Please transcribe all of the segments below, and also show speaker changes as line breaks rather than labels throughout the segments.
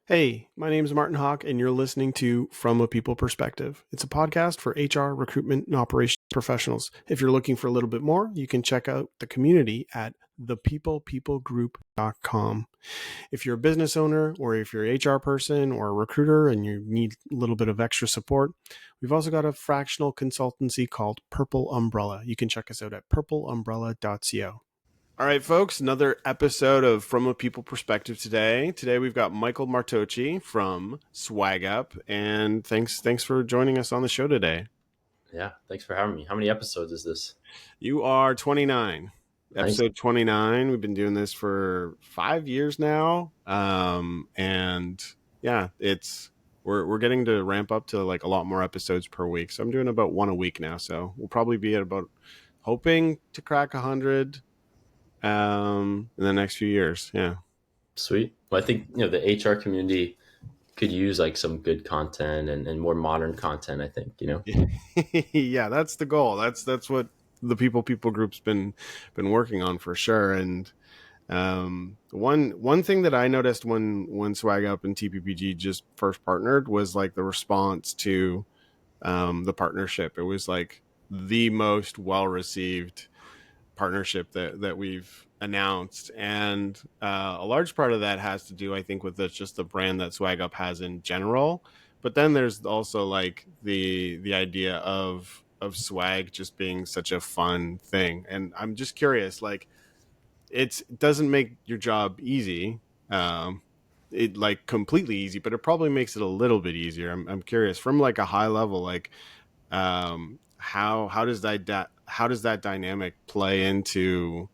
Hey, my name is Martin Hauck, and you're listening to From a People Perspective. It's a podcast for HR, recruitment, and operations professionals. If you're looking for a little bit more, you can check out the community at thepeoplegroup.com. If you're a business owner, or if you're an HR person or a recruiter and you need a little bit of extra support, we've also got a fractional consultancy called Purple Umbrella. You can check us out at purpleumbrella.co. All right, folks, another episode of From a People Perspective today. Today we've got Michael Martocci from SwagUp, and thanks for joining us on the show today.
Yeah, thanks for having me. How many episodes is this?
You are 29,
Nice.
episode 29. We've been doing this for 5 years now, and yeah, we're getting to ramp up to like a lot more episodes per week. So I'm doing about one a week now. So we'll probably be at about hoping to crack 100. In the next few years. Yeah.
Sweet. Well, I think, the HR community could use like some good content and more modern content, I think,
Yeah, that's the goal. That's what the people group's been working on for sure. And one thing that I noticed when Swag Up and TPPG just first partnered was like the response to the partnership. It was like the most well received partnership that we've announced, and a large part of that has to do, I think, with just the brand that SwagUp has in general. But then there's also like the idea of swag just being such a fun thing, and I'm just curious, like it doesn't make your job easy. It like completely easy, but it probably makes it a little bit easier. I'm curious from like a high level, like how does how does that dynamic play into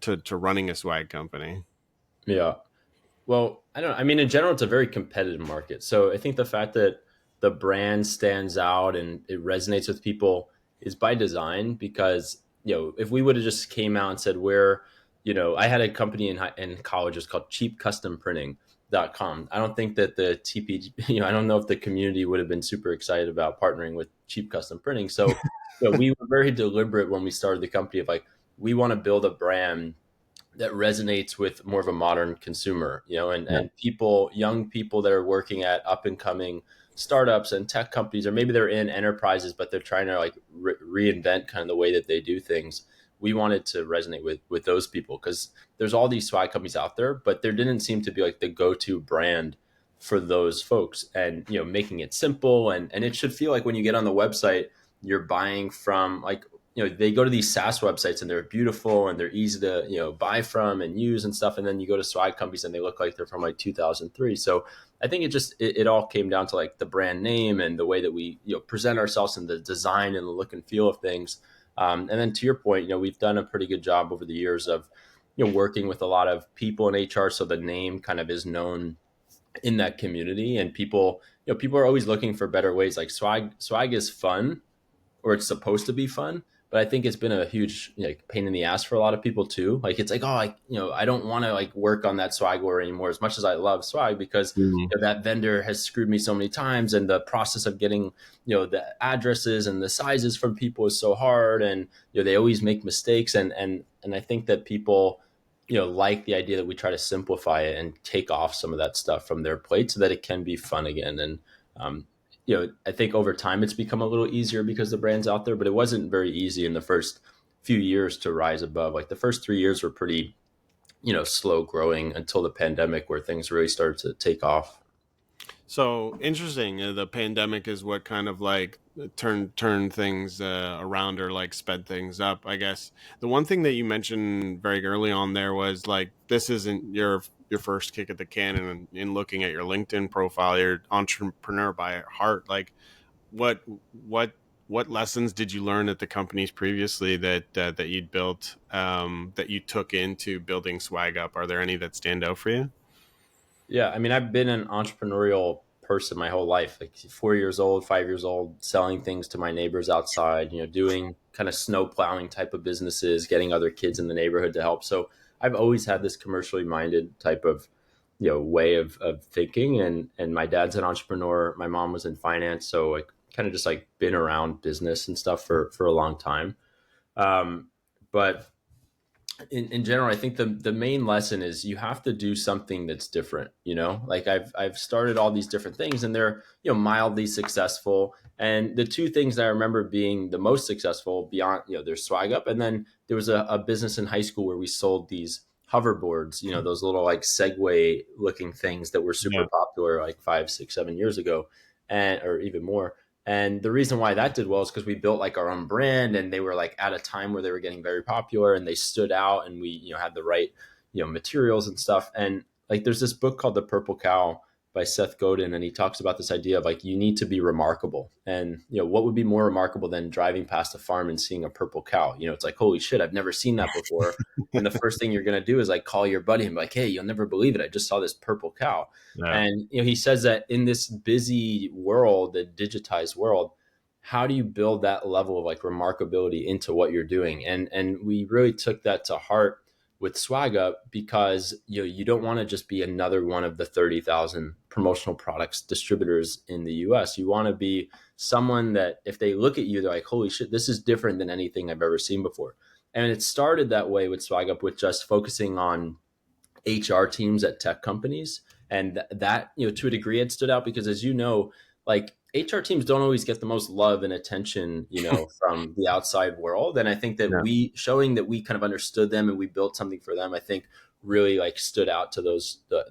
to running a swag company?
Yeah. Well, I don't know. I mean, in general, it's a very competitive market. So I think the fact that the brand stands out and it resonates with people is by design because, if we would have just came out and said, I had a company in college, it's called cheapcustomprinting.com. I don't think that the TP, I don't know if the community would have been super excited about partnering with Cheap Custom Printing. So, we were very deliberate when we started the company of like, we want to build a brand that resonates with more of a modern consumer, and people, young people that are working at up and coming startups and tech companies, or maybe they're in enterprises, but they're trying to like reinvent kind of the way that they do things. We wanted to resonate with those people because there's all these swag companies out there, but there didn't seem to be like the go-to brand for those folks, and making it simple, and it should feel like when you get on the website, you're buying from like, they go to these SaaS websites and they're beautiful and they're easy to, buy from and use and stuff. And then you go to swag companies and they look like they're from like 2003. So I think it all came down to like the brand name and the way that we, present ourselves and the design and the look and feel of things. And then to your point, we've done a pretty good job over the years of, working with a lot of people in HR. So the name kind of is known in that community, and people are always looking for better ways. Like swag is fun, or it's supposed to be fun. But I think it's been a huge like pain in the ass for a lot of people too. Like it's like, oh, I don't want to like work on that swag war anymore as much as I love swag because that vendor has screwed me so many times, and the process of getting the addresses and the sizes from people is so hard, and they always make mistakes, and I think that people like the idea that we try to simplify it and take off some of that stuff from their plate so that it can be fun again. And I think over time it's become a little easier because the brand's out there, but it wasn't very easy in the first few years to rise above. Like the first 3 years were pretty, slow growing until the pandemic where things really started to take off.
So interesting. The pandemic is what kind of like turned things around, or like sped things up, I guess. The one thing that you mentioned very early on there was like this isn't your first kick at the can, and in looking at your LinkedIn profile, you're entrepreneur by heart. Like what what what lessons did you learn at the companies previously that you'd built, that you took into building Swag Up? Are there any that stand out for you?
Yeah. I mean, I've been an entrepreneurial person my whole life, like 4 years old, 5 years old, selling things to my neighbors outside, doing kind of snow plowing type of businesses, getting other kids in the neighborhood to help. So I've always had this commercially minded type of, way of thinking. And my dad's an entrepreneur. My mom was in finance. So I kind of just like been around business and stuff for a long time. But in general, I think the main lesson is you have to do something that's different. Like I've started all these different things, and they're mildly successful. And the two things that I remember being the most successful beyond there's SwagUp, and then there was a business in high school where we sold these hoverboards, those little like Segway looking things that were super
Yeah.
popular like 5, 6, 7 years ago, and or even more. And the reason why that did well is because we built like our own brand, and they were like at a time where they were getting very popular, and they stood out, and we had the right materials and stuff. And like there's this book called The Purple Cow by Seth Godin, and he talks about this idea of like you need to be remarkable. And what would be more remarkable than driving past a farm and seeing a purple cow? It's like, holy shit, I've never seen that before. And the first thing you're going to do is like call your buddy and be like, hey, you'll never believe it, I just saw this purple cow.
Yeah.
And he says that in this busy world, the digitized world, how do you build that level of like remarkability into what you're doing? And we really took that to heart with SwagUp, because you don't want to just be another one of the 30,000 promotional products distributors in the US. You want to be someone that if they look at you, they're like, holy shit, this is different than anything I've ever seen before. And it started that way with SwagUp, with just focusing on HR teams at tech companies. And that, to a degree, it stood out because, as you know, like HR teams don't always get the most love and attention, from the outside world. And I think that
Yeah.
we showing that we kind of understood them and we built something for them, I think really like stood out to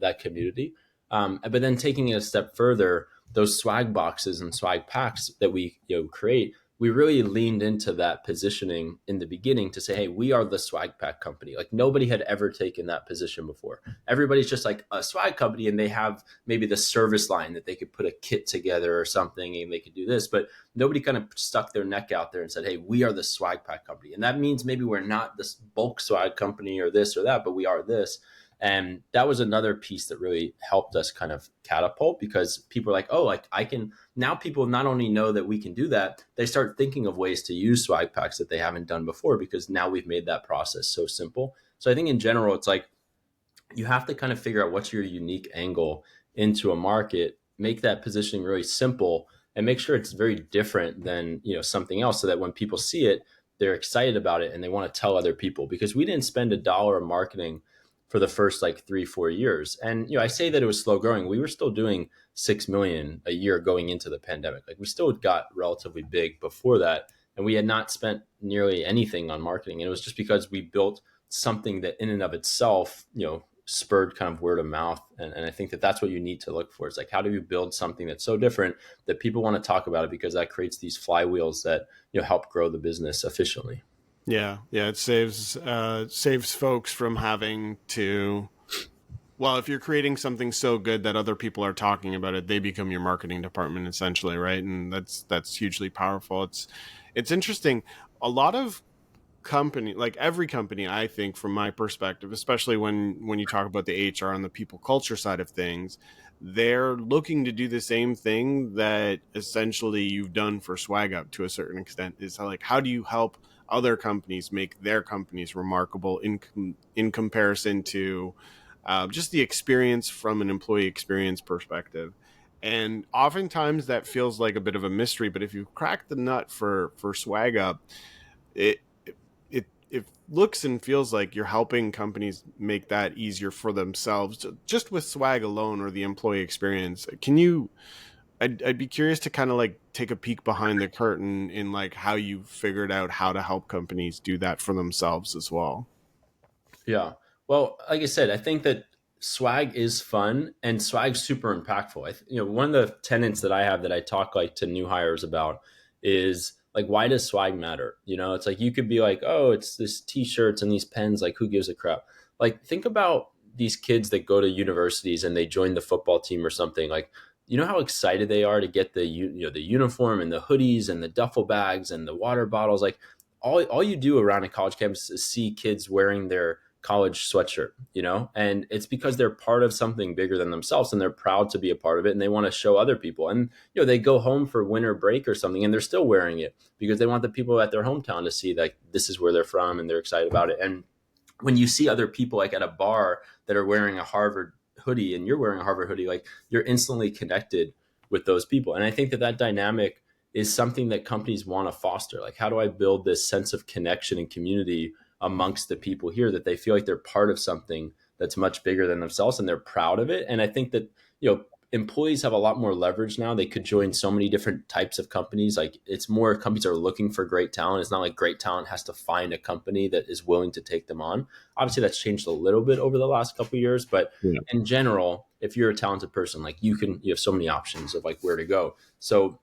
that community. But then taking it a step further, those swag boxes and swag packs that we create, we really leaned into that positioning in the beginning to say, hey, we are the swag pack company. Like nobody had ever taken that position before. Everybody's just like a swag company, and they have maybe the service line that they could put a kit together or something and they could do this. But nobody kind of stuck their neck out there and said, hey, we are the swag pack company. And that means maybe we're not this bulk swag company or this or that, but we are this. And that was another piece that really helped us kind of catapult, because people are like, oh, like I can now. People not only know that we can do that, they start thinking of ways to use swag packs that they haven't done before, because now we've made that process so simple. So I think in general, it's like you have to kind of figure out what's your unique angle into a market, make that positioning really simple, and make sure it's very different than something else, so that when people see it, they're excited about it and they want to tell other people. Because we didn't spend $1 of marketing for the first like 3, 4 years. And I say that it was slow growing. We were still doing 6 million a year going into the pandemic. Like we still got relatively big before that, and we had not spent nearly anything on marketing. And it was just because we built something that in and of itself, spurred kind of word of mouth. And I think that that's what you need to look for. It's like, how do you build something that's so different that people want to talk about it, because that creates these flywheels that help grow the business efficiently.
Yeah. Yeah. It saves folks from having to. Well, if you're creating something so good that other people are talking about it, they become your marketing department essentially, right? And that's hugely powerful. It's interesting. A lot of company, like every company, I think, from my perspective, especially when you talk about the HR and the people culture side of things, they're looking to do the same thing that essentially you've done for SwagUp to a certain extent. Is like, how do you help other companies make their companies remarkable in comparison to just the experience from an employee experience perspective. And oftentimes that feels like a bit of a mystery, but if you crack the nut for SwagUp, it it looks and feels like you're helping companies make that easier for themselves just with swag alone or the employee experience. Can you? I'd be curious to kind of like take a peek behind the curtain in like how you figured out how to help companies do that for themselves as well.
Yeah. Well, like I said, I think that swag is fun and swag's super impactful. One of the tenets that I have that I talk like to new hires about is like, why does swag matter? It's like you could be like, oh, it's this t-shirts and these pens. Like, who gives a crap? Like, think about these kids that go to universities and they join the football team or something. Like, how excited they are to get the uniform and the hoodies and the duffel bags and the water bottles. Like, all you do around a college campus is see kids wearing their college sweatshirt, and it's because they're part of something bigger than themselves, and they're proud to be a part of it, and they want to show other people. And they go home for winter break or something, and they're still wearing it because they want the people at their hometown to see like this is where they're from, and they're excited about it. And when you see other people like at a bar that are wearing a Harvard hoodie and you're wearing a Harvard hoodie, like you're instantly connected with those people. And I think that dynamic is something that companies want to foster. Like, how do I build this sense of connection and community amongst the people here, that they feel like they're part of something that's much bigger than themselves and they're proud of it. And I think that, employees have a lot more leverage now. They could join so many different types of companies. Like, it's more companies are looking for great talent. It's not like great talent has to find a company that is willing to take them on. Obviously that's changed a little bit over the last couple of years, but
Yeah.
in general, if you're a talented person, like, you have so many options of like where to go. So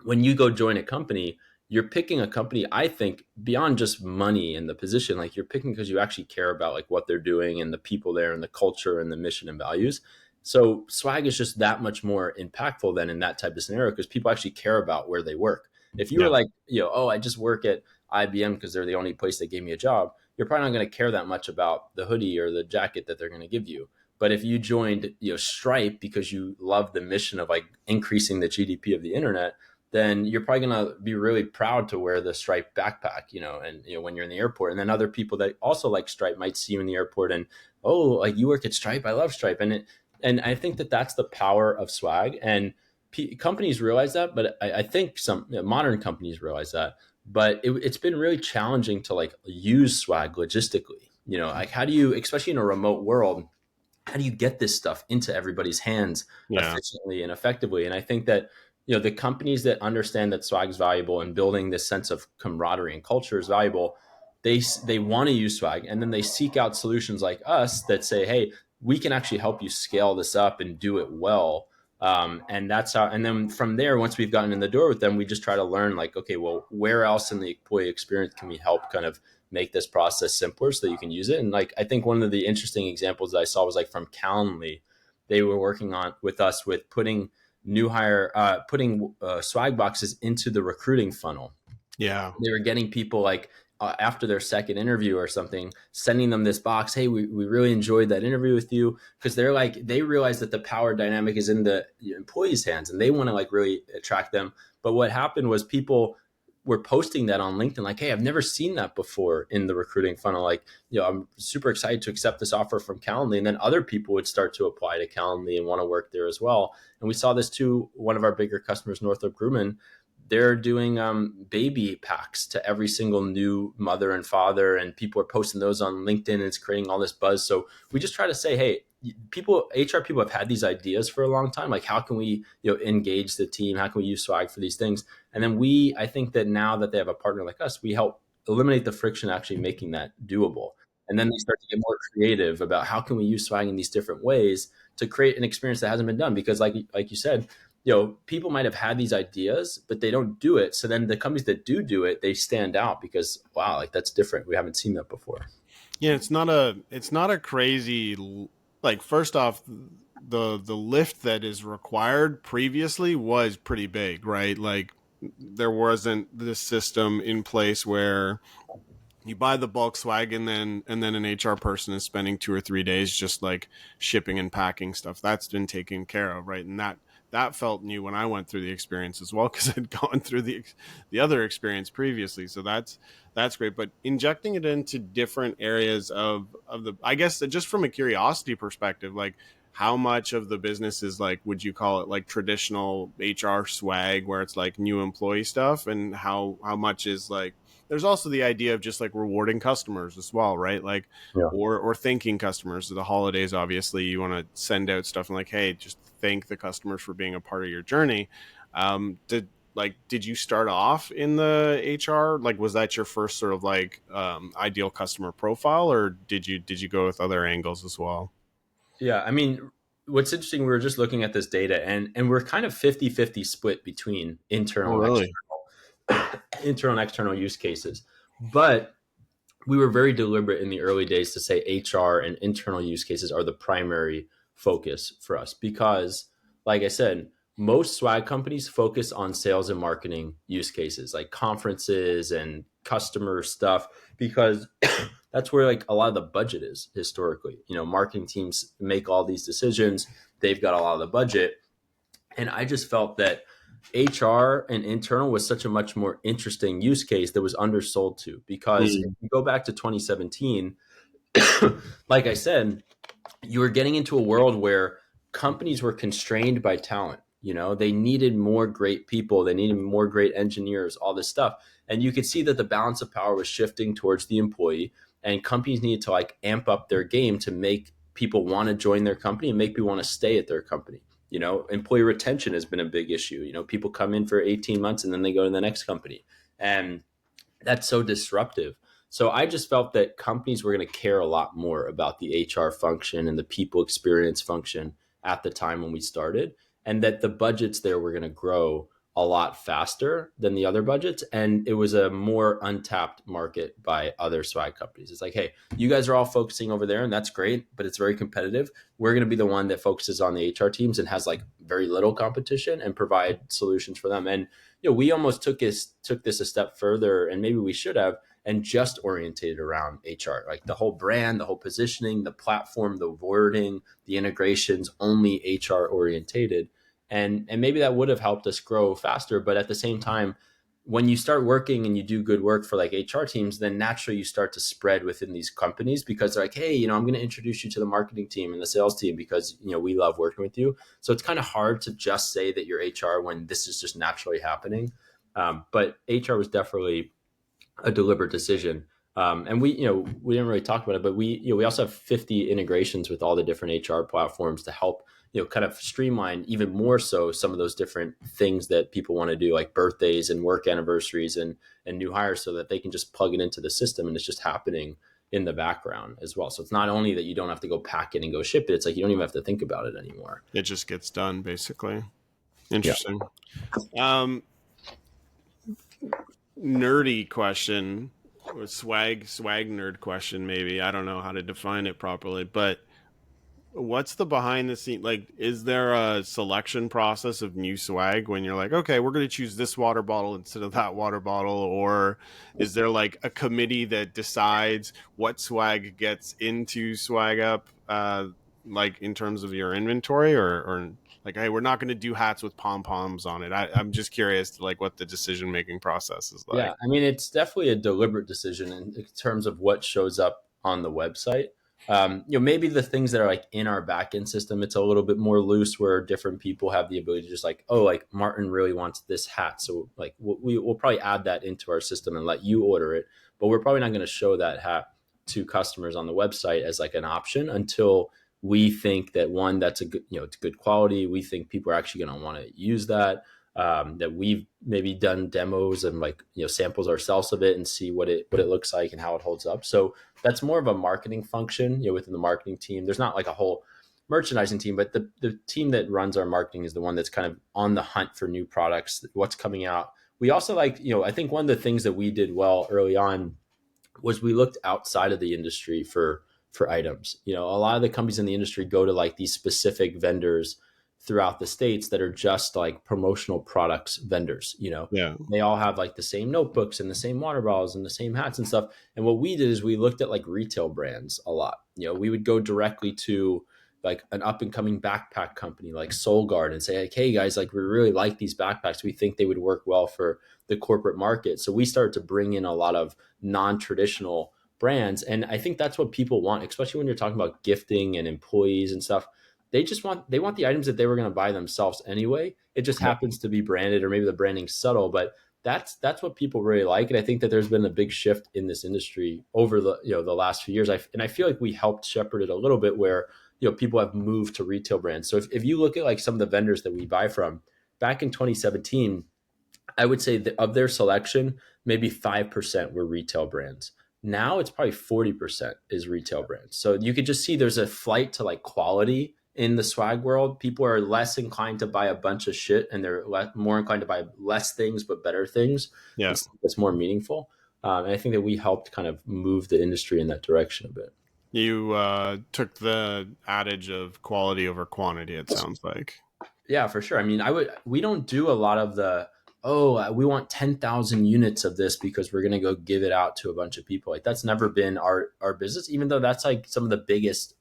when you go join a company, you're picking a company, I think, beyond just money and the position. Like, you're picking because you actually care about like what they're doing and the people there and the culture and the mission and values. So Swag is just that much more impactful than in that type of scenario, because people actually care about where they work. If you were
Yeah.
like, oh, I just work at IBM because they're the only place that gave me a job, you're probably not going to care that much about the hoodie or the jacket that they're going to give you. But if you joined, Stripe because you love the mission of like increasing the GDP of the internet, then you're probably going to be really proud to wear the Stripe backpack, and when you're in the airport. And then other people that also like Stripe might see you in the airport and, oh, like, you work at Stripe, I love Stripe. And I think that that's the power of Swag. And companies realize that, but I think some modern companies realize that. But it's been really challenging to like use Swag logistically. Like, how do you, especially in a remote world, how do you get this stuff into everybody's hands
Yeah.
efficiently and effectively? And I think that, the companies that understand that Swag is valuable and building this sense of camaraderie and culture is valuable, they want to use Swag, and then they seek out solutions like us that say, hey, we can actually help you scale this up and do it well. And that's how, and then from there, once we've gotten in the door with them, we just try to learn like, okay, well, where else in the employee experience can we help kind of make this process simpler so that you can use it? And like, I think one of the interesting examples that I saw was like from Calendly. They were working on with us with putting swag boxes into the recruiting funnel.
Yeah.
They were getting people like, after their second interview or something, sending them this box. Hey, we really enjoyed that interview with you, because they realize that the power dynamic is in the employees' hands and they want to like really attract them. But what happened was people were posting that on LinkedIn, like, hey, I've never seen that before in the recruiting funnel. Like, I'm super excited to accept this offer from Calendly. And then other people would start to apply to Calendly and want to work there as well. And we saw this too. One of our bigger customers, Northrop Grumman, they're doing baby packs to every single new mother and father, and people are posting those on LinkedIn, and it's creating all this buzz. So we just try to say, hey, HR people have had these ideas for a long time. Like, how can we, engage the team? How can we use Swag for these things? And then I think that now that they have a partner like us, we help eliminate the friction actually making that doable. And then they start to get more creative about how can we use Swag in these different ways to create an experience that hasn't been done. Because like you said, people might have had these ideas, but they don't do it. So then the companies that do it, they stand out because, wow, like, that's different. We haven't seen that before.
Yeah, it's not a crazy, like, first off, the lift that is required previously was pretty big, right? Like, there wasn't this system in place where you buy the bulk swag, and then an HR person is spending 2 or 3 days just like shipping and packing stuff. That's been taken care of, right? And that felt new when I went through the experience as well, because I'd gone through the other experience previously. So that's great. But injecting it into different areas of the, I guess, just from a curiosity perspective, like, how much of the business is, like, would you call it like traditional HR swag where it's like new employee stuff, and how much is like, there's also the idea of just like rewarding customers as well, right? Like,
Yeah.
or thanking customers. The holidays, obviously, you want to send out stuff and like, hey, just thank the customers for being a part of your journey. Did you start off in the HR? Like, was that your first sort of like ideal customer profile, or did you go with other angles as well?
Yeah. I mean, what's interesting, we were just looking at this data, and we're kind of 50-50 split between
Oh,
internal and
really?
internal and external use cases. But we were very deliberate in the early days to say HR and internal use cases are the primary focus for us, because, like I said, most swag companies focus on sales and marketing use cases like conferences and customer stuff, because that's where like a lot of the budget is historically. Marketing teams make all these decisions, they've got a lot of the budget. And I just felt that HR and internal was such a much more interesting use case that was undersold to, because if
Mm.
you go back to 2017, like I said, you were getting into a world where companies were constrained by talent. They needed more great people, they needed more great engineers, all this stuff. And you could see that the balance of power was shifting towards the employee. and companies need to like amp up their game to make people want to join their company and make people want to stay at their company. Employee retention has been a big issue. People come in for 18 months and then they go to the next company, and that's so disruptive. So I just felt that companies were going to care a lot more about the HR function and the people experience function at the time when we started, and that the budgets there were going to grow a lot faster than the other budgets. And it was a more untapped market by other swag companies. It's like, hey, you guys are all focusing over there and that's great, but it's very competitive. We're going to be the one that focuses on the HR teams and has like very little competition and provide solutions for them. And we almost took this a step further, and maybe we should have, and just orientated around HR, like the whole brand, the whole positioning, the platform, the wording, the integrations, only HR orientated. And maybe that would have helped us grow faster. But at the same time, when you start working and you do good work for like HR teams, then naturally you start to spread within these companies because they're like, hey, I'm going to introduce you to the marketing team and the sales team because, we love working with you. So it's kind of hard to just say that you're HR when this is just naturally happening. But HR was definitely a deliberate decision. And we didn't really talk about it, but we also have 50 integrations with all the different HR platforms to help, kind of streamline even more so some of those different things that people want to do, like birthdays and work anniversaries and new hires, so that they can just plug it into the system and it's just happening in the background as well. So it's not only that you don't have to go pack it and go ship it, it's like you don't even have to think about it anymore.
It just gets done, basically.
Yeah.
Interesting. Nerdy question, or swag nerd question, maybe. I don't know how to define it properly, but what's the behind the scene, like, is there a selection process of new swag when you're like, okay, we're going to choose this water bottle instead of that water bottle? Or is there like a committee that decides what swag gets into SwagUp, like in terms of your inventory? Or like, hey, we're not going to do hats with pom-poms on it? I'm just curious to like what the decision making process is like.
Yeah, I mean, it's definitely a deliberate decision in terms of what shows up on the website. Maybe the things that are like in our backend system, it's a little bit more loose, where different people have the ability to just like, oh, like Martin really wants this hat, so like we'll probably add that into our system and let you order it. But we're probably not going to show that hat to customers on the website as like an option until we think that, one, that's a good, it's good quality. We think people are actually going to want to use that. That we've maybe done demos and like samples ourselves of it and see what it looks like and how it holds up. So that's more of a marketing function within the marketing team. There's not like a whole merchandising team, but the team that runs our marketing is the one that's kind of on the hunt for new products, what's coming out. We also like, I think one of the things that we did well early on was we looked outside of the industry for items. A lot of the companies in the industry go to like these specific vendors throughout the states that are just like promotional products vendors.
Yeah.
They all have like the same notebooks and the same water bottles and the same hats and stuff. And what we did is we looked at like retail brands a lot. We would go directly to like an up and coming backpack company like SoulGuard and say like, hey guys, like we really like these backpacks. We think they would work well for the corporate market. So we started to bring in a lot of non-traditional brands. And I think that's what people want, especially when you're talking about gifting and employees and stuff. They want the items that they were going to buy themselves anyway. It just happens to be branded, or maybe the branding's subtle, but that's what people really like. And I think that there's been a big shift in this industry over the last few years. And I feel like we helped shepherd it a little bit, where people have moved to retail brands. So if you look at like some of the vendors that we buy from back in 2017, I would say that of their selection, maybe 5% were retail brands. Now it's probably 40% is retail brands. So you could just see there's a flight to like quality in the swag world. People are less inclined to buy a bunch of shit, and they're more inclined to buy less things but better things.
Yeah.
That's more meaningful. And I think that we helped kind of move the industry in that direction a bit.
You took the adage of quality over quantity, it sounds like.
Yeah, for sure. I mean, we don't do a lot of the, oh, we want 10,000 units of this because we're going to go give it out to a bunch of people. Like that's never been our business, even though that's like some of the biggest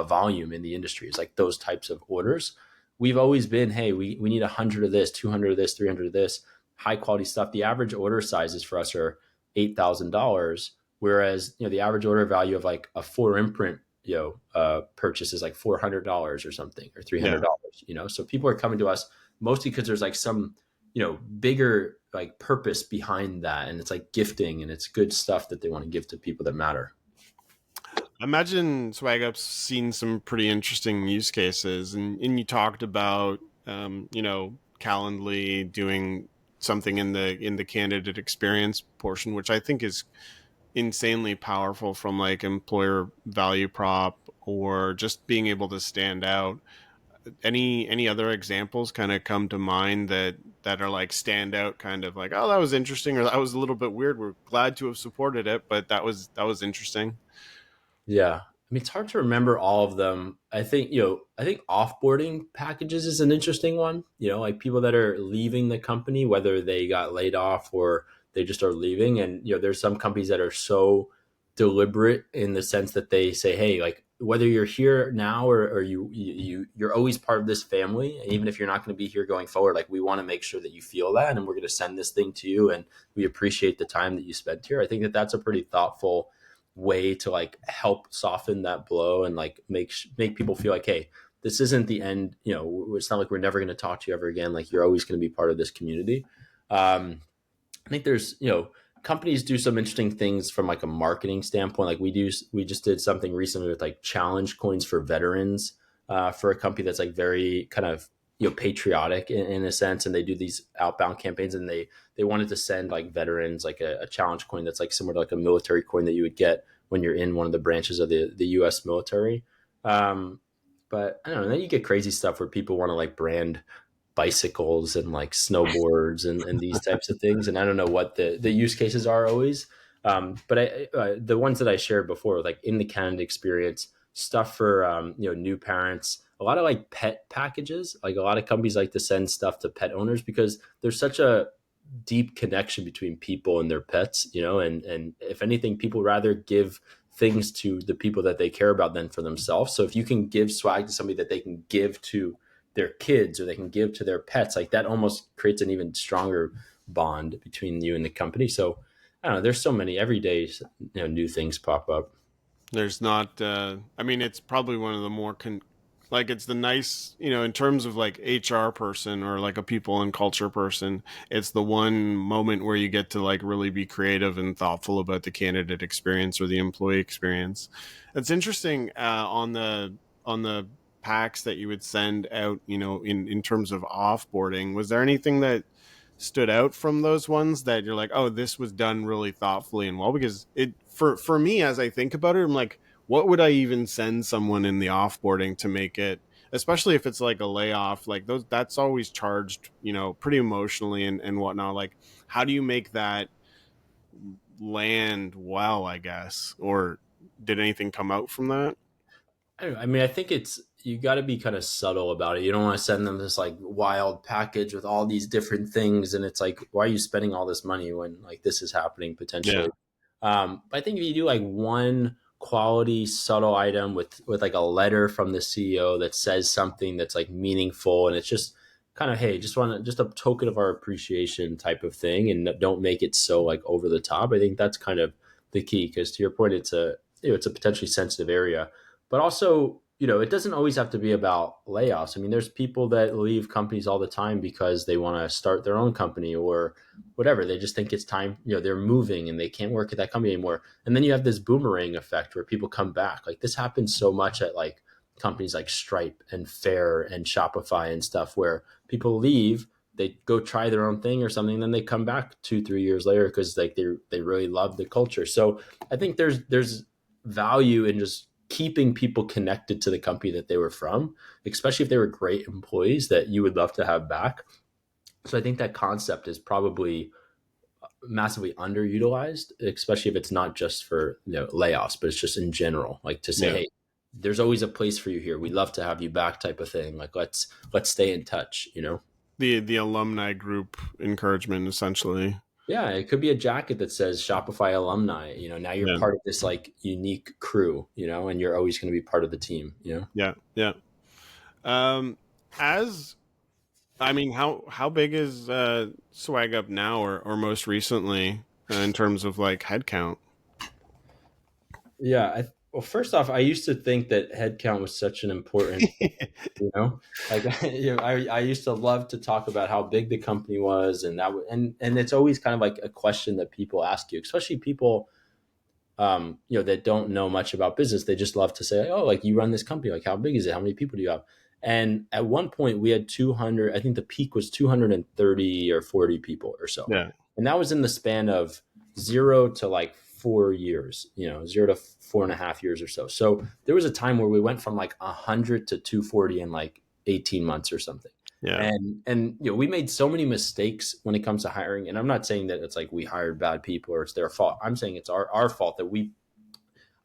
volume in the industry is like those types of orders. We've always been, hey, we need 100 of this, 200 of this, 300 of this, high quality stuff. The average order sizes for us are $8,000, whereas the average order value of like a 4-imprint purchase is like $400 or something, or $300. So people are coming to us mostly because there's like some bigger like purpose behind that, and it's like gifting, and it's good stuff that they want to give to people that matter.
I imagine SwagUp's seen some pretty interesting use cases, and you talked about Calendly doing something in the candidate experience portion, which I think is insanely powerful from like employer value prop or just being able to stand out. Any other examples kind of come to mind that are like stand out, kind of like, oh, that was interesting, or that was a little bit weird, we're glad to have supported it, but that was interesting.
Yeah. I mean, it's hard to remember all of them. I think offboarding packages is an interesting one. Like people that are leaving the company, whether they got laid off or they just are leaving. And, there's some companies that are so deliberate in the sense that they say, hey, like whether you're here now or you're always part of this family, even if you're not going to be here going forward, like we want to make sure that you feel that and we're going to send this thing to you and we appreciate the time that you spent here. I think that that's a pretty thoughtful way to like help soften that blow and like make people feel like, hey, this isn't the end. It's not like we're never going to talk to you ever again. Like you're always going to be part of this community. I think there's companies do some interesting things from like a marketing standpoint. Like we just did something recently with like challenge coins for veterans for a company that's like very kind of patriotic in a sense, and they do these outbound campaigns, and they wanted to send like veterans like a challenge coin that's like similar to like a military coin that you would get when you're in one of the branches of the U.S. military. Um, but I don't know. Then you get crazy stuff where people want to like brand bicycles and like snowboards and these types of things. And I don't know what the use cases are always. But the ones that I shared before, like in the Canada experience, stuff for new parents, a lot of like pet packages. Like a lot of companies like to send stuff to pet owners because there's such a deep connection between people and their pets, and if anything, people rather give things to the people that they care about than for themselves. So if you can give swag to somebody that they can give to their kids or they can give to their pets, like that almost creates an even stronger bond between you and the company. So I don't know, there's so many every day, new things pop up.
There's not I mean, it's probably one of the more like, it's the nice, in terms of like HR person or like a people and culture person, it's the one moment where you get to like really be creative and thoughtful about the candidate experience or the employee experience. It's interesting on the packs that you would send out, in terms of offboarding. Was there anything that stood out from those ones that you're like, oh, this was done really thoughtfully and well? Because it, for me, as I think about it, I'm like, what would I even send someone in the offboarding to make it, especially if it's like a layoff, like those, that's always charged, pretty emotionally and whatnot. Like, how do you make that land well, I guess? Or did anything come out from that?
I mean, I think it's you got to be kind of subtle about it. You don't want to send them this like wild package with all these different things, and it's like, why are you spending all this money when like this is happening
Yeah.
potentially? But I think if you do like one quality subtle item with like a letter from the CEO that says something that's like meaningful, and it's just kind of, hey, just a token of our appreciation type of thing, and don't make it so like over the top. I think that's kind of the key because to your point, it's a potentially sensitive area, but also it doesn't always have to be about layoffs. I mean, there's people that leave companies all the time because they want to start their own company or whatever. They just think it's time, they're moving and they can't work at that company anymore. And then you have this boomerang effect where people come back. Like this happens so much at like companies like Stripe and Fair and Shopify and stuff where people leave, they go try their own thing or something, then they come back 2-3 years later because like they really love the culture. So I think there's value in just keeping people connected to the company that they were from, especially if they were great employees that you would love to have back. So I think that concept is probably massively underutilized, especially if it's not just for layoffs, but it's just in general, like to say,
Yeah.
hey, there's always a place for you here. We'd love to have you back, type of thing. Like let's stay in touch.
The alumni group encouragement, essentially.
Yeah, it could be a jacket that says Shopify alumni. Now you're
Yeah.
part of this like unique crew. And you're always going to be part of the team.
Yeah. Yeah. Um, as I mean, how big is Swag Up now, or most recently, in terms of like headcount?
Yeah. Well, first off, I used to think that headcount was such an important, like I used to love to talk about how big the company was, and and it's always kind of like a question that people ask you, especially people. that don't know much about business. They just love to say, oh, like you run this company, like how big is it? How many people do you have? And at one point we had 200, I think the peak was 230 or 40 people or so.
Yeah.
And that was in the span of 0 to like 4 years, 0 to 4.5 years or so. So there was a time where we went from like 100 to 240 in like 18 months or something.
Yeah.
And we made so many mistakes when it comes to hiring. And I'm not saying that it's like we hired bad people or it's their fault. I'm saying it's our fault that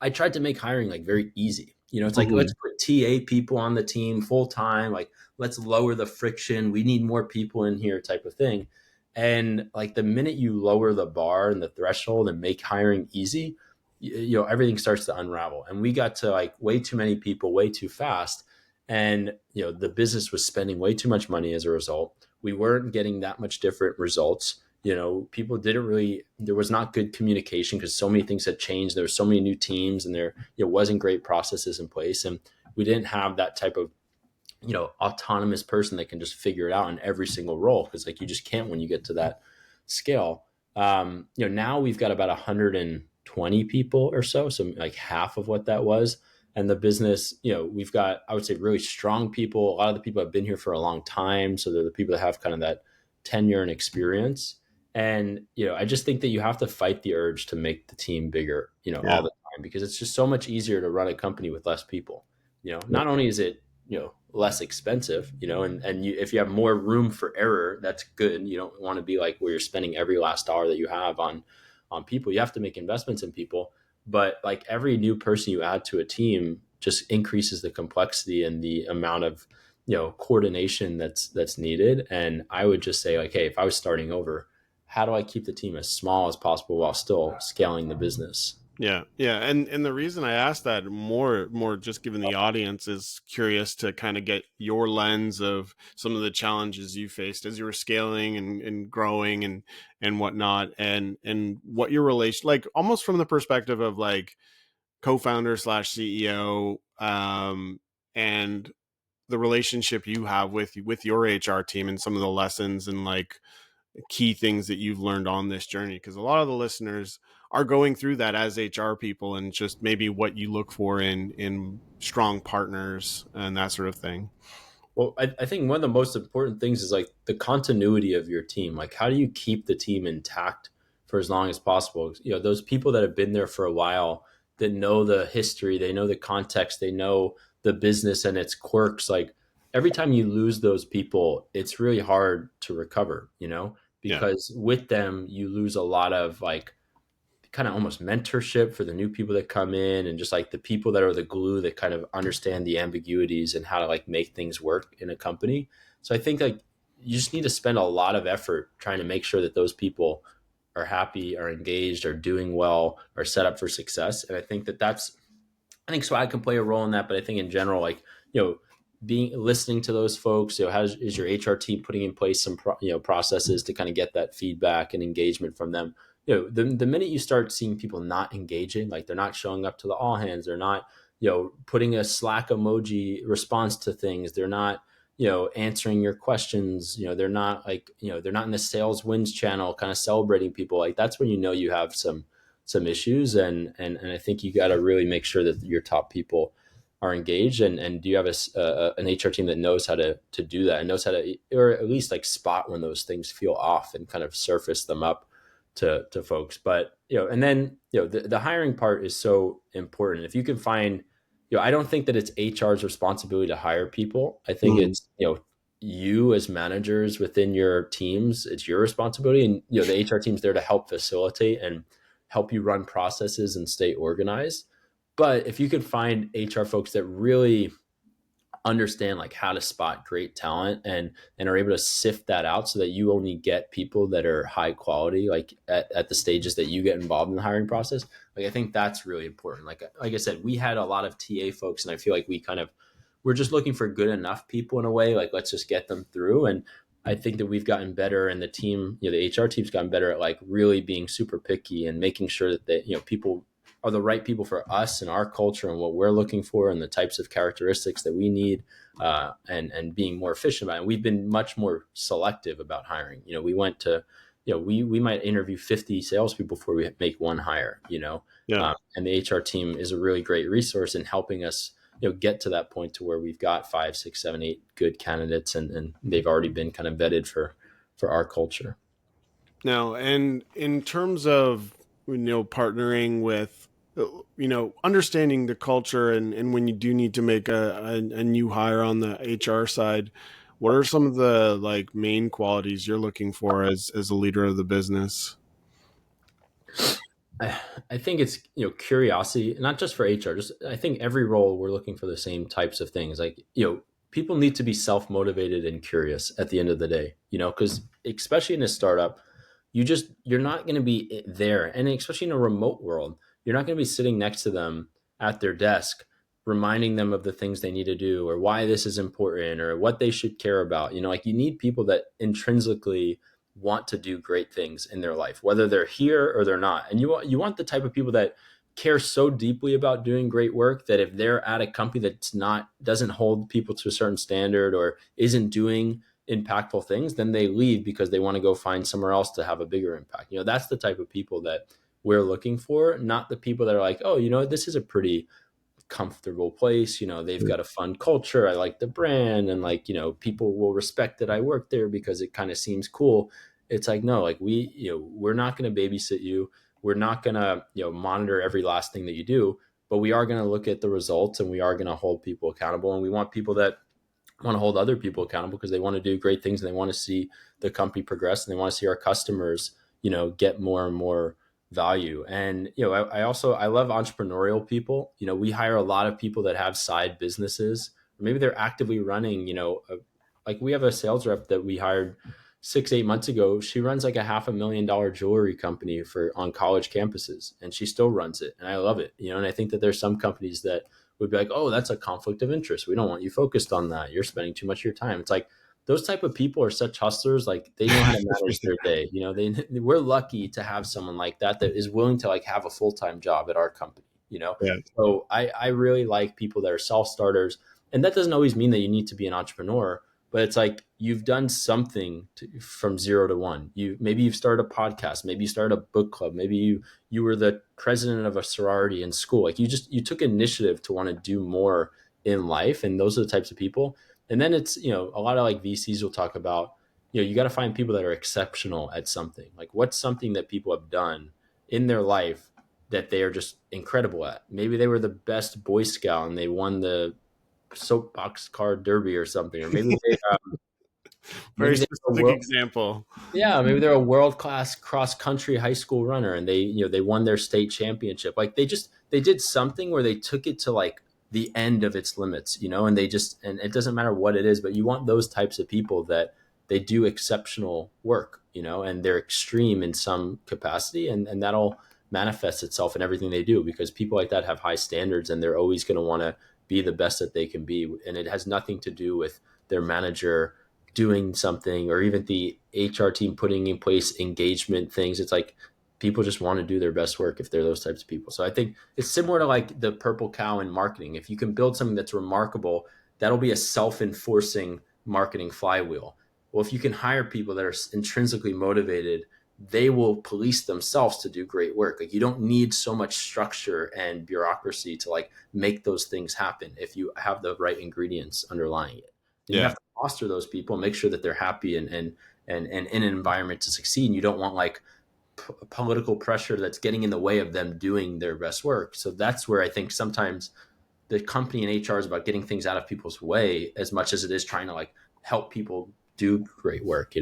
I tried to make hiring like very easy. It's like, let's
Mhm.
put TA people on the team full time. Like, let's lower the friction. We need more people in here, type of thing. And like the minute you lower the bar and the threshold and make hiring easy, everything starts to unravel. And we got to like way too many people way too fast. And, the business was spending way too much money as a result. We weren't getting that much different results. People didn't really, there was not good communication because so many things had changed. There were so many new teams and there wasn't great processes in place. And we didn't have that type of, autonomous person that can just figure it out in every single role. Cause like you just can't when you get to that scale. Now we've got about 120 people or so. So like half of what that was. And the business, we've got, I would say, really strong people. A lot of the people have been here for a long time. So they're the people that have kind of that tenure and experience. And, I just think that you have to fight the urge to make the team bigger, all
Yeah.
the time, because it's just so much easier to run a company with less people.
Yeah.
Not only is it, less expensive, and if you have more room for error, that's good. You don't want to be like where you're spending every last dollar that you have on people. You have to make investments in people, but like every new person you add to a team just increases the complexity and the amount of coordination that's needed. And I would just say like, hey, if I was starting over, how do I keep the team as small as possible while still scaling the business?
Yeah, yeah, and the reason I asked that more just given the audience is curious to kind of get your lens of some of the challenges you faced as you were scaling and growing and whatnot, and what your relation, like almost from the perspective of like co-founder slash CEO, and the relationship you have with your HR team and some of the lessons and like key things that you've learned on this journey, because a lot of the listeners are going through that as HR people, and just maybe what you look for in strong partners and that sort of thing.
Well, I think one of the most important things is like the continuity of your team. Like, how do you keep the team intact for as long as possible? Those people that have been there for a while, that know the history, they know the context, they know the business and its quirks. Like, every time you lose those people, it's really hard to recover,
Yeah.
because with them, you lose a lot of like kind of almost mentorship for the new people that come in, and just like the people that are the glue that kind of understand the ambiguities and how to like make things work in a company. So I think like you just need to spend a lot of effort trying to make sure that those people are happy, are engaged, are doing well, are set up for success. And I think I think Swag can play a role in that, but I think in general, like, being listening to those folks, how is your HR team putting in place some processes to kind of get that feedback and engagement from them? The minute you start seeing people not engaging, like they're not showing up to the all hands, they're not putting a Slack emoji response to things, they're not answering your questions, they're not like they're not in the sales wins channel kind of celebrating people, like that's when you have some issues. And I think you got to really make sure that your top people are engaged. And do you have an HR team that knows how to do that and knows how to, or at least like spot when those things feel off and kind of surface them up to folks. But and then the hiring part is so important. If you can find, I don't think that it's HR's responsibility to hire people. I think
Mhm.
it's you as managers within your teams, it's your responsibility. And the HR team's there to help facilitate and help you run processes and stay organized. But if you could find HR folks that really understand like how to spot great talent and are able to sift that out so that you only get people that are high quality, like at the stages that you get involved in the hiring process, like I think that's really important. Like I said, we had a lot of TA folks, and I feel like we're just looking for good enough people in a way, like let's just get them through. And I think that we've gotten better, and the team, the HR team's gotten better at like really being super picky and making sure that people are the right people for us and our culture and what we're looking for and the types of characteristics that we need, and being more efficient about it. And we've been much more selective about hiring. We went to we might interview 50 salespeople before we make one hire,
Yeah.
and the HR team is a really great resource in helping us, get to that point to where we've got 5, 6, 7, 8 good candidates, and they've already been kind of vetted for our culture.
Now, and in terms of, partnering with, understanding the culture, and when you do need to make a new hire on the HR side, what are some of the like main qualities you're looking for as a leader of the business?
I think it's curiosity, not just for HR. Just I think every role we're looking for the same types of things. Like people need to be self motivated and curious at the end of the day. Because especially in a startup, you're not going to be there, and especially in a remote world, you're not going to be sitting next to them at their desk, reminding them of the things they need to do or why this is important or what they should care about. Like you need people that intrinsically want to do great things in their life, whether they're here or they're not. And you want the type of people that care so deeply about doing great work that if they're at a company that's not doesn't hold people to a certain standard or isn't doing impactful things, then they leave because they want to go find somewhere else to have a bigger impact. That's the type of people that we're looking for, not the people that are like, oh, this is a pretty comfortable place. They've got a fun culture. I like the brand, and like, people will respect that I work there because it kind of seems cool. It's like, no, like we're not going to babysit you. We're not going to, monitor every last thing that you do, but we are going to look at the results and we are going to hold people accountable. And we want people that want to hold other people accountable because they want to do great things and they want to see the company progress and they want to see our customers, get more and more value. And I love entrepreneurial people. We hire a lot of people that have side businesses, or maybe they're actively running. Like we have a sales rep that we hired 6, 8 months ago. She runs like a $500,000 jewelry company for on college campuses, and she still runs it. And I love it. And I think that there's some companies that would be like, oh, that's a conflict of interest. We don't want you focused on that. You're spending too much of your time. It's like those type of people are such hustlers. Like they know how to manage their day. We're lucky to have someone like that is willing to like have a full-time job at our company.
Yeah.
So I really like people that are self-starters, and that doesn't always mean that you need to be an entrepreneur, but it's like you've done something from 0 to 1. Maybe you've started a podcast, maybe you started a book club, maybe you were the president of a sorority in school. Like you took initiative to want to do more in life, and those are the types of people. And then it's a lot of like VCs will talk about you got to find people that are exceptional at something. Like what's something that people have done in their life that they are just incredible at. Maybe they were the best Boy Scout and they won the soapbox car derby or something, or
Very
maybe they were
specific example.
yeah, maybe they're a world class cross country high school runner and they won their state championship. Like they did something where they took it to like the end of its limits, and and it doesn't matter what it is, but you want those types of people that they do exceptional work, and they're extreme in some capacity, and that'll manifest itself in everything they do because people like that have high standards and they're always going to want to be the best that they can be. And it has nothing to do with their manager doing something or even the HR team putting in place engagement things. It's like people just want to do their best work if they're those types of people. So I think it's similar to like the purple cow in marketing. If you can build something that's remarkable, that'll be a self-enforcing marketing flywheel. Well, if you can hire people that are intrinsically motivated, they will police themselves to do great work. Like you don't need so much structure and bureaucracy to like make those things happen if you have the right ingredients underlying it. And you
Yeah.
have to foster those people and make sure that they're happy and in an environment to succeed. And you don't want like political pressure that's getting in the way of them doing their best work. So that's where I think sometimes the company and HR is about getting things out of people's way as much as it is trying to like help people do great work,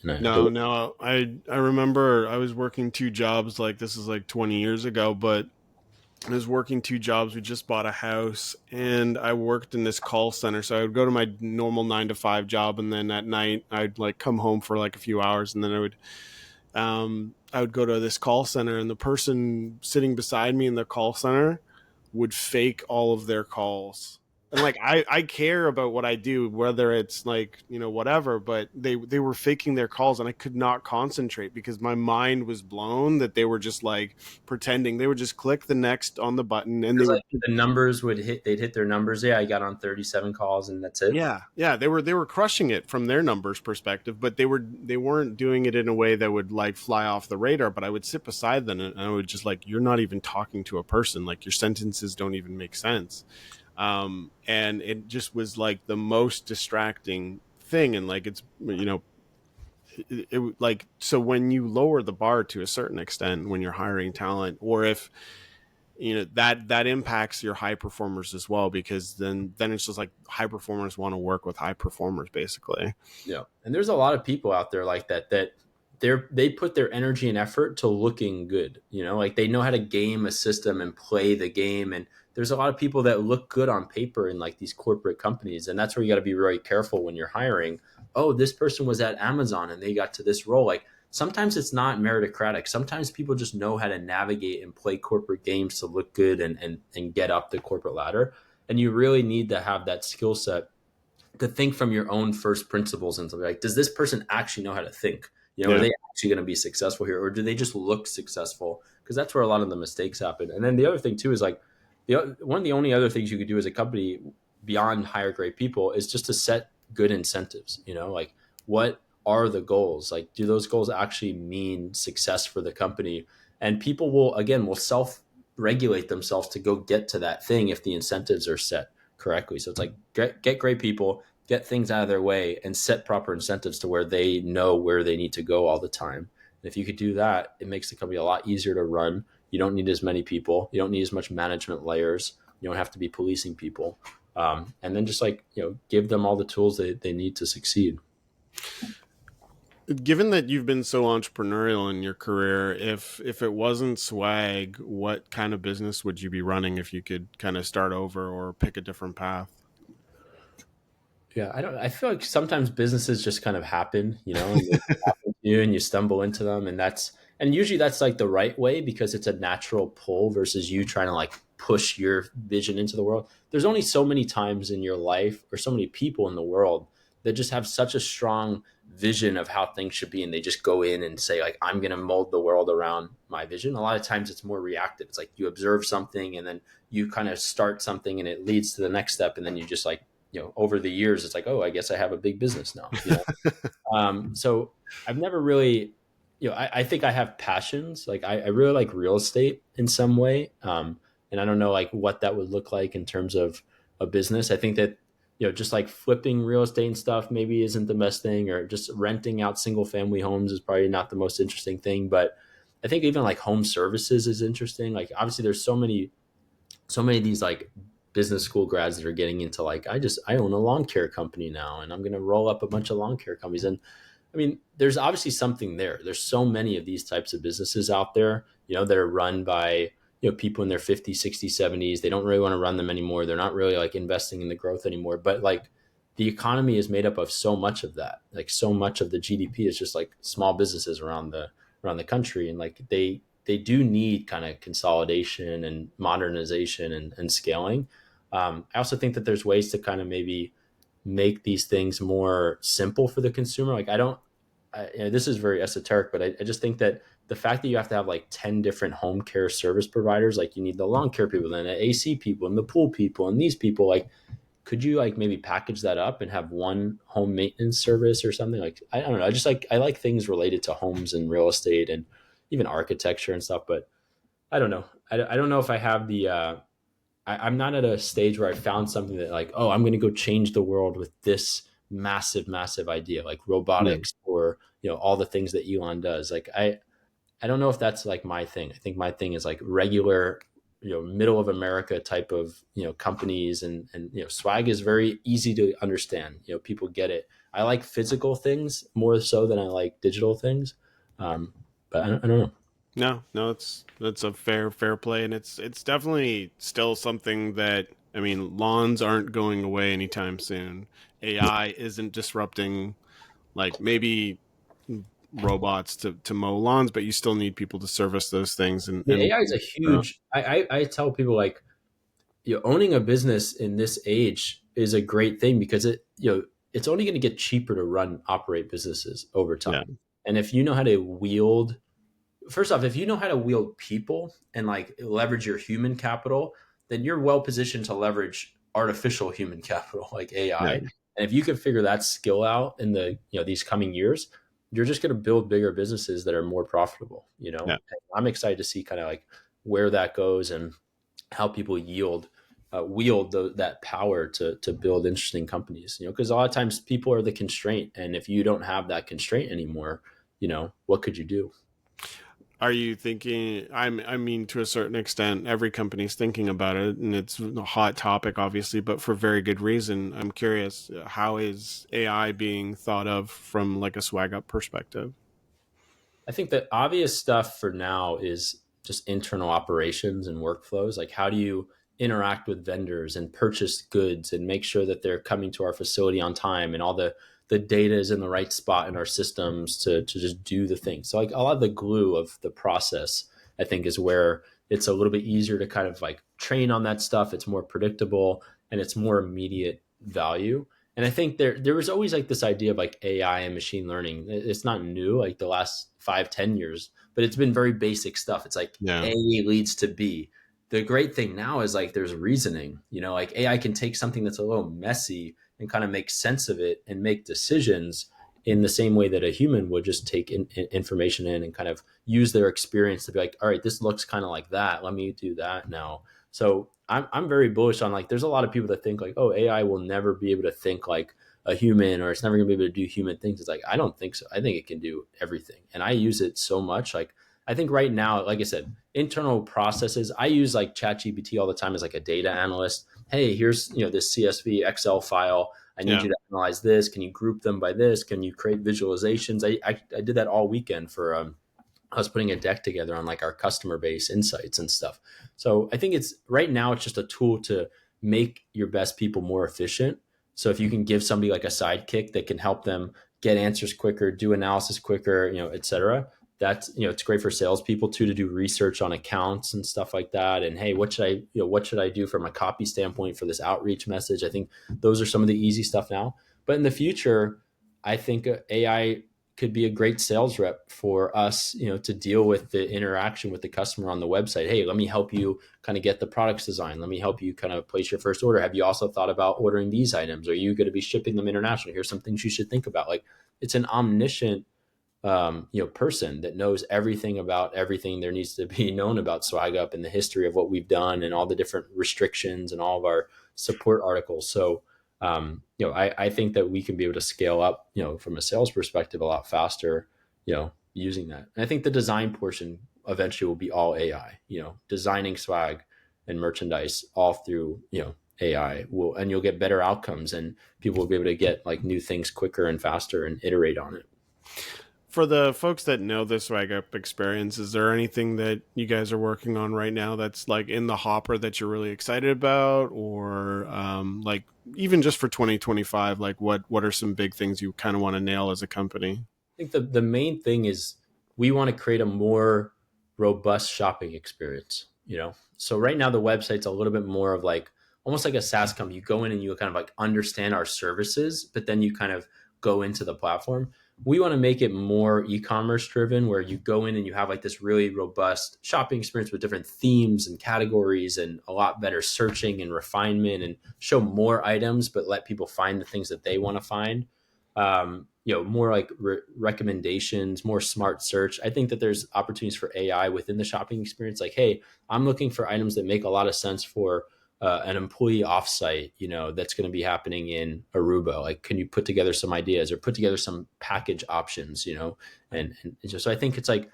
No, no. I remember I was working two jobs, like this is like 20 years ago, but I was working two jobs. We just bought a house and I worked in this call center. So I would go to my normal 9 to 5 job, and then at night I'd like come home for like a few hours, and then I would go to this call center, and the person sitting beside me in the call center would fake all of their calls. and like I care about what I do, whether it's like, you know, whatever, but they were faking their calls and I could not concentrate because my mind was blown that they were just like pretending. They would just click the next on the button and they
Because
would,
like the numbers would hit, they'd hit their numbers. Yeah, I got on 37 calls and that's it.
yeah, yeah, they were crushing it from their numbers perspective, but they weren't doing it in a way that would like fly off the radar. But I would sit beside them and I would just like, you're not even talking to a person. Like your sentences don't even make sense. And it just was like the most distracting thing. And like it's, you know, like, so when you lower the bar to a certain extent when you're hiring talent, or if, you know, that impacts your high performers as well, because then it's just like high performers want to work with high performers basically.
Yeah. And there's a lot of people out there like that, that they put their energy and effort to looking good. You know, like they know how to game a system and play the game. And there's a lot of people that look good on paper in like these corporate companies. And that's where you got to be very careful when you're hiring. Oh, this person was at Amazon and they got to this role. Like sometimes it's not meritocratic. Sometimes people just know how to navigate and play corporate games to look good and get up the corporate ladder. And you really need to have that skill set to think from your own first principles and to be like, does this person actually know how to think? You know, are
Yeah.
they actually going to be successful here, or do they just look successful? Because that's where a lot of the mistakes happen. And then the other thing too is like, one of the only other things you could do as a company beyond hire great people is just to set good incentives. You know, like what are the goals? Like, do those goals actually mean success for the company? And people will self regulate themselves to go get to that thing if the incentives are set correctly. So it's like get great people, get things out of their way, and set proper incentives to where they know where they need to go all the time. And if you could do that, it makes the company a lot easier to run. You don't need as many people. You don't need as much management layers. You don't have to be policing people. And then just like, give them all the tools they need to succeed.
Given that you've been so entrepreneurial in your career, if it wasn't Swag, what kind of business would you be running if you could kind of start over or pick a different path?
Yeah, I feel like sometimes businesses just kind of happen, and they happen to you and you stumble into them, and usually that's like the right way because it's a natural pull versus you trying to like push your vision into the world. There's only so many times in your life or so many people in the world that just have such a strong vision of how things should be and they just go in and say like I'm going to mold the world around my vision. A lot of times it's more reactive. It's like you observe something and then you kind of start something and it leads to the next step and then you just like over the years, it's like, oh, I guess I have a big business now. So I've never really, I think I have passions. Like I really like real estate in some way. And I don't know like what that would look like in terms of a business. I think that, just like flipping real estate and stuff maybe isn't the best thing, or just renting out single family homes is probably not the most interesting thing. But I think even like home services is interesting. Like obviously there's so many of these like business school grads that are getting into like I own a lawn care company now and I'm going to roll up a bunch of lawn care companies. And I mean there's obviously something there. There's so many of these types of businesses out there, that are run by people in their 50s, 60s, 70s. They don't really want to run them anymore. They're not really like investing in the growth anymore, but like the economy is made up of so much of that. Like so much of the GDP is just like small businesses around the country, and like they do need kind of consolidation and modernization and scaling. I also think that there's ways to kind of maybe make these things more simple for the consumer. Like I don't, this is very esoteric, but I just think that the fact that you have to have like 10 different home care service providers, like you need the lawn care people, then the AC people and the pool people and these people, like, could you like maybe package that up and have one home maintenance service or something? Like, I don't know. I like things related to homes and real estate and even architecture and stuff, but I don't know. I don't know if I have I'm not at a stage where I found something that like, oh, I'm going to go change the world with this massive, massive idea, like
Yeah.
robotics or, all the things that Elon does. Like, I don't know if that's like my thing. I think my thing is like regular, middle of America type of, companies and, swag is very easy to understand. People get it. I like physical things more so than I like digital things. But I don't know.
No, no, it's a fair play, and it's definitely still something that, I mean, lawns aren't going away anytime soon. AI isn't disrupting, like maybe robots to mow lawns, but you still need people to service those things, and
I mean, AI is a huge. I tell people like owning a business in this age is a great thing because it's only going to get cheaper to operate businesses over
Yeah.
time. And if you know how to wield first off, if you know how to wield people and like leverage your human capital, then you're well positioned to leverage artificial human capital like AI.
Yeah.
And if you can figure that skill out in the these coming years, you're just going to build bigger businesses that are more profitable.
Yeah.
And I'm excited to see kind of like where that goes and how people wield that power to build interesting companies. Because a lot of times people are the constraint, and if you don't have that constraint anymore, what could you do?
Are you thinking? I mean, to a certain extent, every company's thinking about it, and it's a hot topic, obviously, but for very good reason. I'm curious, how is AI being thought of from like a swag up perspective?
I think the obvious stuff for now is just internal operations and workflows. Like, how do you interact with vendors and purchase goods and make sure that they're coming to our facility on time and all the data is in the right spot in our systems to just do the thing. So, like, a lot of the glue of the process, I think, is where it's a little bit easier to kind of like train on that stuff. It's more predictable and it's more immediate value. And I think there was always like this idea of like AI and machine learning. It's not new, like the last 5-10 years, but it's been very basic stuff. It's like
Yeah.
A leads to B. The great thing now is like there's reasoning. Like AI can take something that's a little messy and kind of make sense of it and make decisions in the same way that a human would just take information in and kind of use their experience to be like, all right, this looks kind of like that. Let me do that now. So I'm very bullish on like there's a lot of people that think like, oh, AI will never be able to think like a human or it's never gonna be able to do human things. It's like I don't think so. I think it can do everything. And I use it so much. Like I think right now, like I said, internal processes, I use like ChatGPT all the time as like a data analyst. Hey, here's this CSV Excel file. I need
Yeah.
you to analyze this. Can you group them by this? Can you create visualizations? I did that all weekend for I was putting a deck together on like our customer base insights and stuff. So I think it's right now it's just a tool to make your best people more efficient. So if you can give somebody like a sidekick that can help them get answers quicker, do analysis quicker, et cetera, that's it's great for salespeople too to do research on accounts and stuff like that. And hey, what should I do from a copy standpoint for this outreach message? I think those are some of the easy stuff now. But in the future, I think AI could be a great sales rep for us, to deal with the interaction with the customer on the website. Hey, let me help you kind of get the products design. Let me help you kind of place your first order. Have you also thought about ordering these items? Are you going to be shipping them internationally? Here's some things you should think about. Like it's an omniscient, person that knows everything about everything there needs to be known about SwagUp and the history of what we've done and all the different restrictions and all of our support articles. So, I think that we can be able to scale up, from a sales perspective a lot faster, using that. And I think the design portion eventually will be all AI, designing swag and merchandise all through, AI will, and you'll get better outcomes and people will be able to get like new things quicker and faster and iterate on it.
For the folks that know the swag up experience, is there anything that you guys are working on right now that's like in the hopper that you're really excited about, or like even just for 2025, like what are some big things you kind of want to nail as a company?
I think the main thing is we want to create a more robust shopping experience, So right now the website's a little bit more of like almost like a SaaS company. You go in and you kind of like understand our services, but then you kind of go into the platform. We want to make it more e-commerce driven where you go in and you have like this really robust shopping experience with different themes and categories and a lot better searching and refinement and show more items, but let people find the things that they want to find. More like recommendations, more smart search. I think that there's opportunities for AI within the shopping experience. Like, hey, I'm looking for items that make a lot of sense for an employee offsite, that's going to be happening in Aruba. Like, can you put together some ideas or put together some package options, and so I think it's like,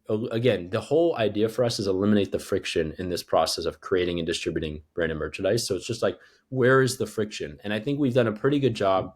again, the whole idea for us is eliminate the friction in this process of creating and distributing branded merchandise. So it's just like, where is the friction? And I think we've done a pretty good job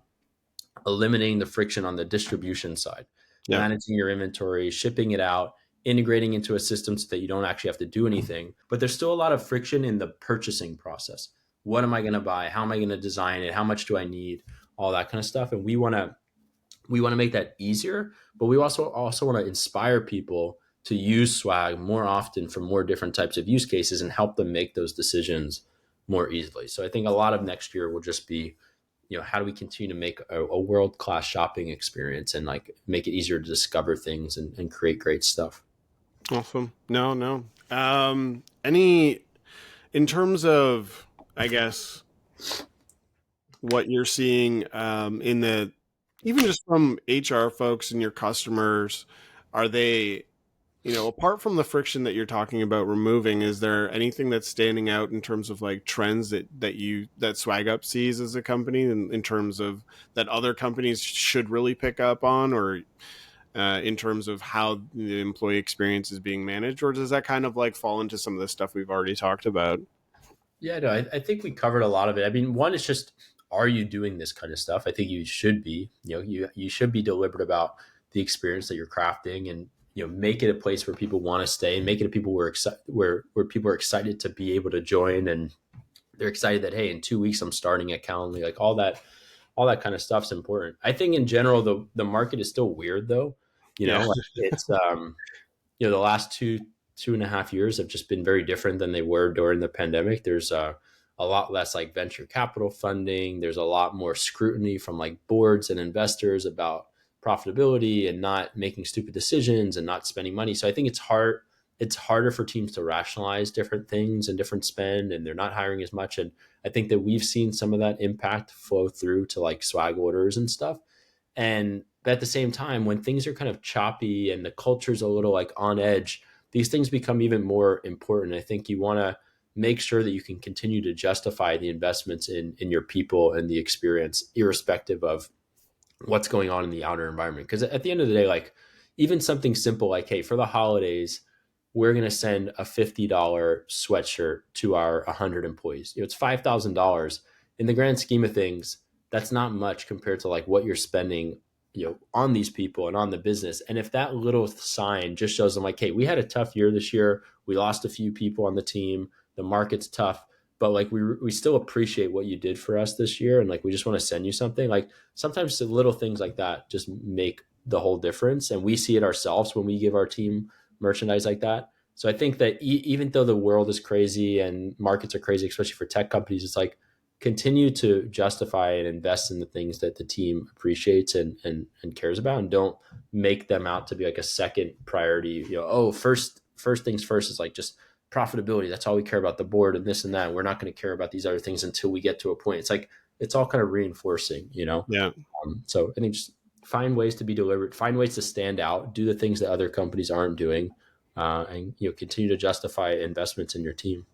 eliminating the friction on the distribution side,
Yeah.
managing your inventory, shipping it out, integrating into a system so that you don't actually have to do anything. But there's still a lot of friction in the purchasing process. What am I going to buy? How am I going to design it? How much do I need? All that kind of stuff. And we want to make that easier, but we also want to inspire people to use swag more often for more different types of use cases and help them make those decisions more easily. So I think a lot of next year will just be, how do we continue to make a world-class shopping experience and like make it easier to discover things and create great stuff.
Awesome. No, no. Any in terms of, I guess, what you're seeing in the even just from HR folks and your customers, are they, apart from the friction that you're talking about removing, is there anything that's standing out in terms of like trends that SwagUp sees as a company in terms of that other companies should really pick up on, or in terms of how the employee experience is being managed, or does that kind of like fall into some of the stuff we've already talked about?
Yeah, no, I think we covered a lot of it. I mean, one is just, are you doing this kind of stuff? I think you should be. You should be deliberate about the experience that you're crafting, and make it a place where people want to stay, and make it a people where people are excited to be able to join, and they're excited that, hey, in 2 weeks I'm starting at Calendly. Like all that kind of stuff's important. I think in general the market is still weird though.
Yeah,
Like it's the last 2.5 years have just been very different than they were during the pandemic. There's a lot less like venture capital funding. There's a lot more scrutiny from like boards and investors about profitability and not making stupid decisions and not spending money. So I think it's harder for teams to rationalize different things and different spend, and they're not hiring as much. And I think that we've seen some of that impact flow through to like swag orders and stuff. And at the same time, when things are kind of choppy and the culture's a little like on edge, these things become even more important. I think you want to make sure that you can continue to justify the investments in your people and the experience, irrespective of what's going on in the outer environment. Because at the end of the day, like even something simple like, hey, for the holidays, we're going to send a $50 sweatshirt to our 100 employees. It's $5,000 in the grand scheme of things. That's not much compared to like what you're spending, on these people and on the business. And if that little sign just shows them like, hey, we had a tough year this year. We lost a few people on the team. The market's tough, but like we still appreciate what you did for us this year. And like, we just want to send you something. Like sometimes the little things like that just make the whole difference. And we see it ourselves when we give our team merchandise like that. So I think that even though the world is crazy and markets are crazy, especially for tech companies, it's like continue to justify and invest in the things that the team appreciates and cares about, and don't make them out to be like a second priority. First things first is like just profitability. That's all we care about, the board and this and that. And we're not going to care about these other things until we get to a point. It's like it's all kind of reinforcing.
yeah.
So I think just find ways to be deliberate, find ways to stand out, do the things that other companies aren't doing, and continue to justify investments in your team.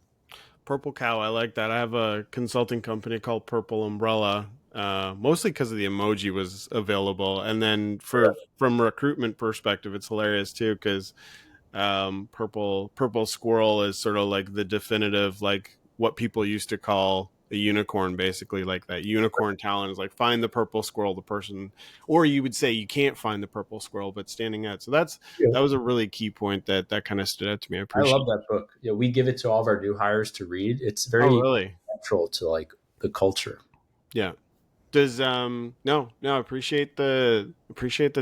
Purple Cow, I like that. I have a consulting company called Purple Umbrella, mostly because of the emoji was available, and then from recruitment perspective, it's hilarious too because purple squirrel is sort of like the definitive, like what people used to call a unicorn, basically. Like that unicorn talent is like find the purple squirrel, the person, or you would say you can't find the purple squirrel, but standing out. So that was a really key point that kind of stood out to me. I
I love
appreciate.
that book. We give it to all of our new hires to read. It's
Oh,
very
really?
central to like the culture.
Yeah. Does no, appreciate the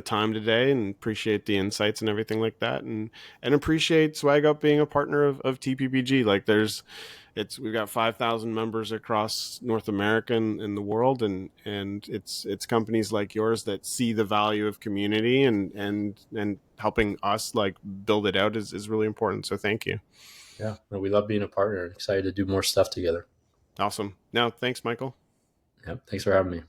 time today, and appreciate the insights and everything like that, and appreciate SwagUp being a partner of TPPG. Like we've got 5,000 members across North America and the world, and it's companies like yours that see the value of community, and helping us like build it out is really important. So thank you.
Yeah, no, we love being a partner. Excited to do more stuff together.
Awesome. No, thanks, Michael.
Yep, thanks for having me.